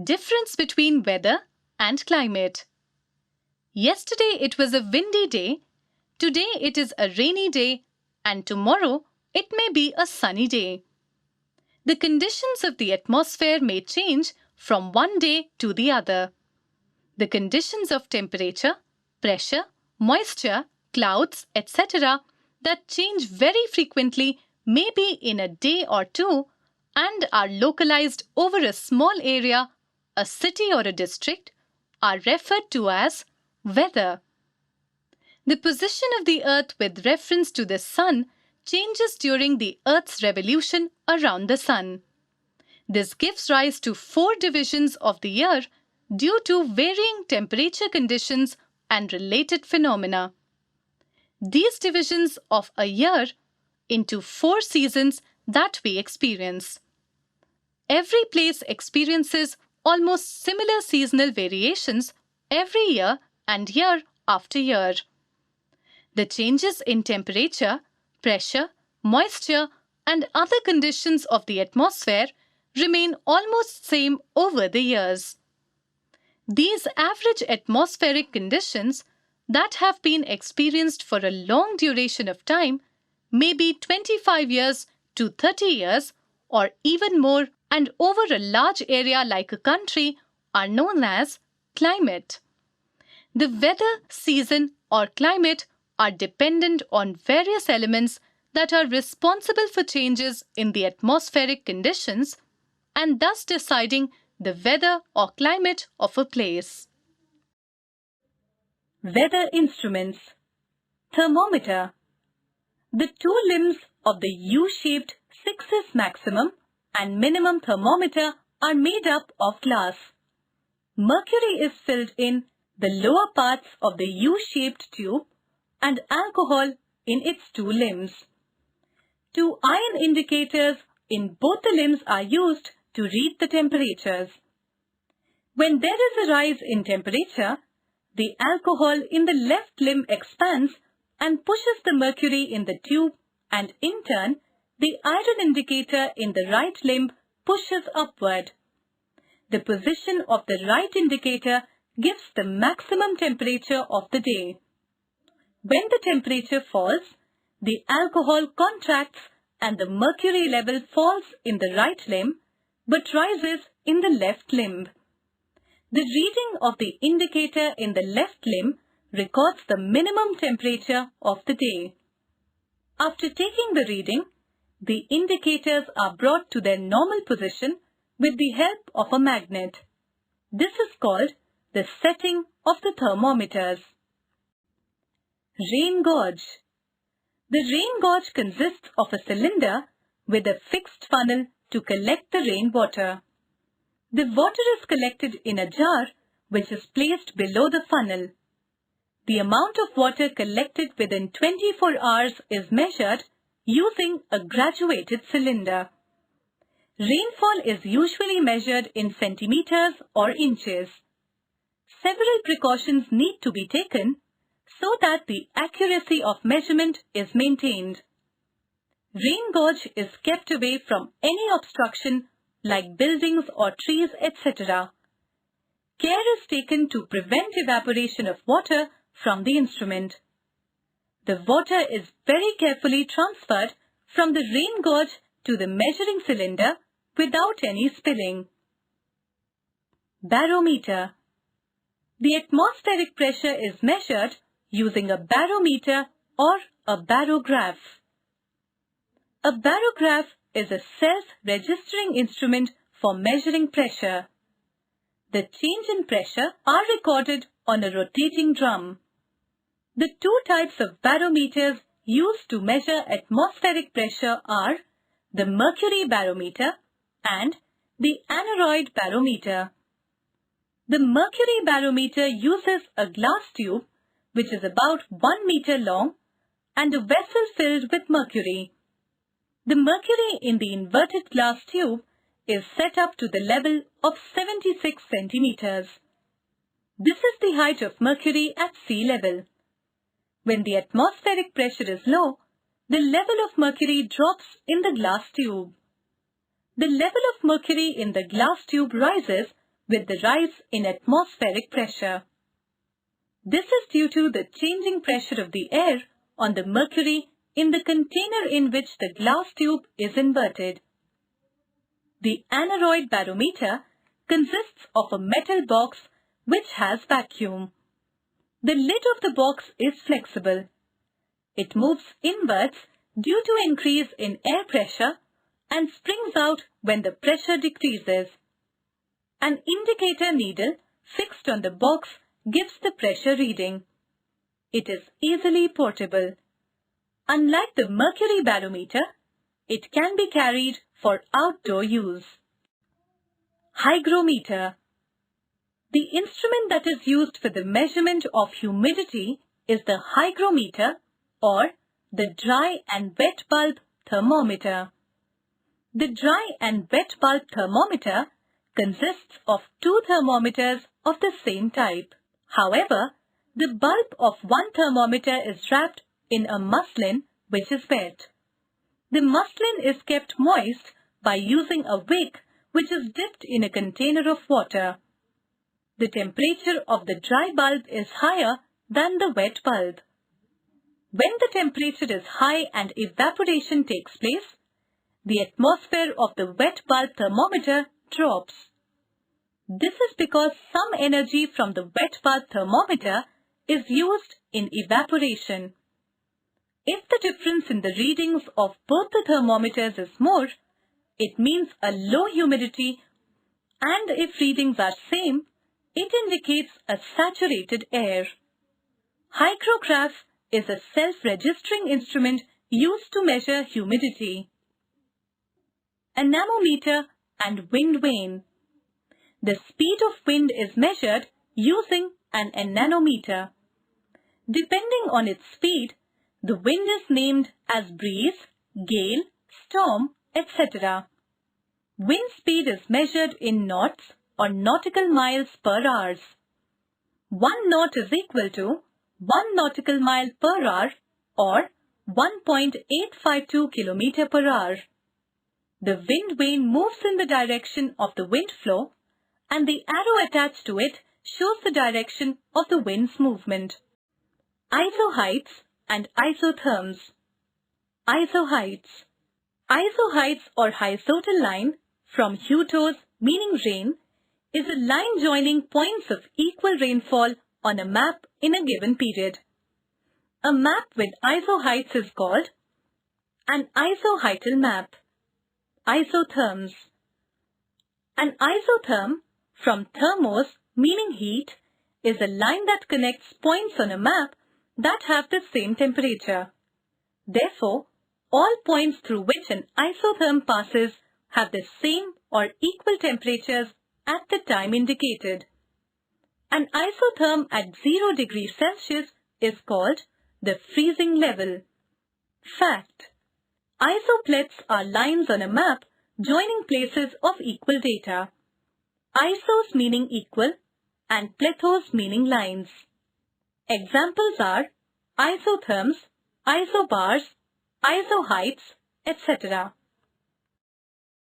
Difference between weather and climate. Yesterday it was a windy day, today it is a rainy day, and tomorrow it may be a sunny day. The conditions of the atmosphere may change from one day to the other. The conditions of temperature, pressure, moisture, clouds, etc. that change very frequently may be in a day or two and are localized over a small area, a city or a district, are referred to as weather. The position of the Earth with reference to the Sun changes during the Earth's revolution around the Sun. This gives rise to 4 divisions of the year due to varying temperature conditions and related phenomena. These divisions of a year into 4 seasons that we experience. Every place experiences almost similar seasonal variations every year and year after year. The changes in temperature, pressure, moisture, and other conditions of the atmosphere remain almost same over the years. These average atmospheric conditions that have been experienced for a long duration of time, maybe 25 years to 30 years or even more, and over a large area like a country, are known as climate. The weather, season, or climate are dependent on various elements that are responsible for changes in the atmospheric conditions and thus deciding the weather or climate of a place. Weather instruments. Thermometer. The 2 limbs of the U-shaped 6S maximum and minimum thermometer are made up of glass. Mercury is filled in the lower parts of the U-shaped tube and alcohol in its 2 limbs. 2 iron indicators in both the limbs are used to read the temperatures. When there is a rise in temperature, the alcohol in the left limb expands and pushes the mercury in the tube, and in turn, the iron indicator in the right limb pushes upward. The position of the right indicator gives the maximum temperature of the day. When the temperature falls, the alcohol contracts and the mercury level falls in the right limb but rises in the left limb. The reading of the indicator in the left limb records the minimum temperature of the day. After taking the reading, the indicators are brought to their normal position with the help of a magnet. This is called the setting of the thermometers. Rain gauge. The rain gauge consists of a cylinder with a fixed funnel to collect the rainwater. The water is collected in a jar which is placed below the funnel. The amount of water collected within 24 hours is measured using a graduated cylinder. Rainfall is usually measured in centimeters or inches. Several precautions need to be taken so that the accuracy of measurement is maintained. Rain gauge is kept away from any obstruction like buildings or trees, etc. Care is taken to prevent evaporation of water from the instrument. The water is very carefully transferred from the rain gauge to the measuring cylinder without any spilling. Barometer. The atmospheric pressure is measured using a barometer or a barograph. A barograph is a self-registering instrument for measuring pressure. The change in pressure are recorded on a rotating drum. The 2 types of barometers used to measure atmospheric pressure are the mercury barometer and the aneroid barometer. The mercury barometer uses a glass tube which is about 1 meter long and a vessel filled with mercury. The mercury in the inverted glass tube is set up to the level of 76 centimeters. This is the height of mercury at sea level. When the atmospheric pressure is low, the level of mercury drops in the glass tube. The level of mercury in the glass tube rises with the rise in atmospheric pressure. This is due to the changing pressure of the air on the mercury in the container in which the glass tube is inverted. The aneroid barometer consists of a metal box which has vacuum. The lid of the box is flexible. It moves inwards due to increase in air pressure and springs out when the pressure decreases. An indicator needle fixed on the box gives the pressure reading. It is easily portable. Unlike the mercury barometer, it can be carried for outdoor use. Hygrometer. The instrument that is used for the measurement of humidity is the hygrometer or the dry and wet bulb thermometer. The dry and wet bulb thermometer consists of two thermometers of the same type. However, the bulb of one thermometer is wrapped in a muslin which is wet. The muslin is kept moist by using a wick which is dipped in a container of water. The temperature of the dry bulb is higher than the wet bulb. When the temperature is high and evaporation takes place, the atmosphere of the wet bulb thermometer drops. This is because some energy from the wet bulb thermometer is used in evaporation. If the difference in the readings of both the thermometers is more, it means a low humidity, and if readings are same, it indicates a saturated air. Hygrograph is a self-registering instrument used to measure humidity. Anemometer and wind vane. The speed of wind is measured using an anemometer. Depending on its speed, the wind is named as breeze, gale, storm, etc. Wind speed is measured in knots or nautical miles per hour. 1 knot is equal to 1 nautical mile per hour or 1.852 km per hour. The wind vane moves in the direction of the wind flow, and the arrow attached to it shows the direction of the wind's movement. Isoheights and isotherms. Isoheights. Isoheights or horizontal line from hutos meaning rain is a line joining points of equal rainfall on a map in a given period. A map with isoheights is called an isoheightal map. Isotherms. An isotherm from thermos meaning heat is a line that connects points on a map that have the same temperature. Therefore, all points through which an isotherm passes have the same or equal temperatures at the time indicated. An isotherm at 0 degrees Celsius is called the freezing level. Fact: Isoplets are lines on a map joining places of equal data. Isos meaning equal and plethos meaning lines. Examples are isotherms, isobars, isoheights, etc.